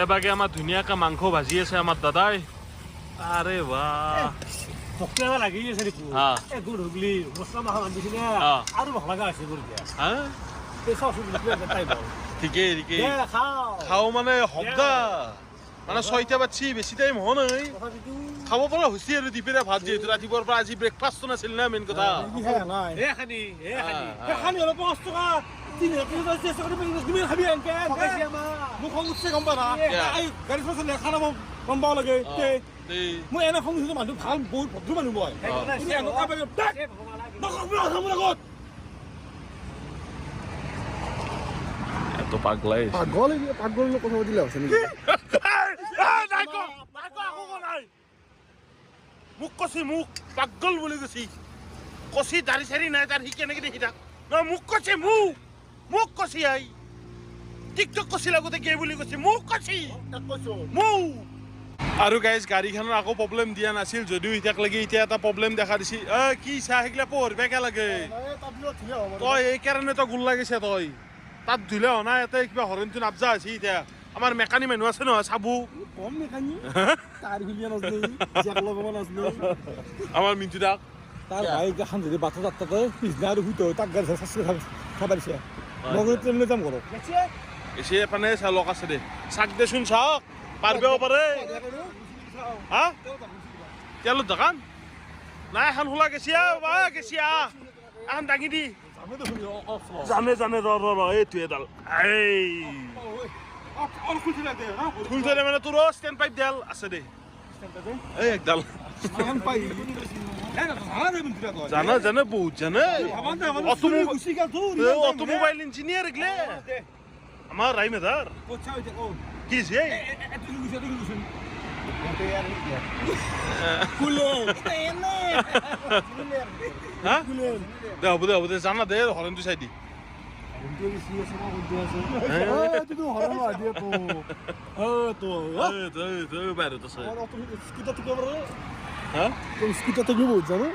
এবাগে আমাৰ ধুনীয়াকৈ মাংস ভাজি আছে আমাৰ দাদাই আৰে বাহ ভক্তবা লাগি আছে দেখো এ গুড হুগলি মছলা মাখা আনিছিলে আৰু ভাল লাগা আছে গুড দিয়া হা তে সসু দিলে তাই বল ঠিকেই ঠিকেই এ খাও খাও মানে হকদা মানে 6টা বাজি বেছি টাইম হোৱা নাই খাব পৰা হৈছে আৰু দিপেৰা ভাত যিহেতু ৰাতিপুৱাৰ পৰা আজি ব্ৰেকফাষ্ট নাছিল না মেইন কথা এ খানি অলপ 5 টকা 3 চেষ্টা কৰি তুমি খাবি আনকে মোক খং উঠছে গম পা না এই গাড়ী চলালে খানা গম পাব লাগে মই এনে খং উঠিছে মানুহ ভাল বহুত ভদ্ৰ মানুহ মই তো পাগলাই পাগল কথা পাতিলে আছে নেকি মোক কছি মোক পাগল বুলি কৈছি কছি দাড়ি চাৰি নাই তাৰ সি কেনেকে দেখি থাক নহয় মোক কছি মোক কছি আই টিকটক কছি লাগোতে গে বুলি কৈছি মোক কছি মোক আৰু গাইজ গাড়ীখনৰ আকৌ প্ৰব্লেম দিয়া নাছিল যদিও এতিয়ালৈকে এতিয়া এটা প্ৰব্লেম দেখা দিছি কি চাহ সেইগিলা পঢ়িবাকে লাগে তই এইকাৰণে তই গোল লাগিছে তই তাত ধুলে হোৱা নাই ইয়াতে কিবা হৰণটো নাবজা হৈছে এতিয়া আমাৰ মেকানি মানুহ আছে নহয় চাবু কম মেকানি তাৰ গুলিয়া নজনে জাক লগাব নজনে আমাৰ মিন্টু দাক তাৰ ভাই এখন যদি বাটত আটতে পিছনা আৰু হুইতো তাক গাড়ী চাচি খাবাৰিছে মই ট্ৰেইনলৈ যাম ঘৰত এসে এপানে চালক আছে দে চাক দেচোন চাওক পাৰবেও পাৰে হ্যাঁ তেলৰ দোকান নাই এখন খোলা গেছিয়া বা গেছিয়া এখন দাঙি দি জানে ৰ এইটো এডাল এই খুলছে মানে তোৰ ষ্টেণ্ড পাইপ দেল আছে দে এই একডাল জানে বহুত জানে অটোমোবাইল ইঞ্জিনিয়াৰ এগলে আমাৰ ৰাইমেদাৰ কি যে হ'ব দে জানা দে হৰণটো চাই দি স্কুটাৰ বহুত জানো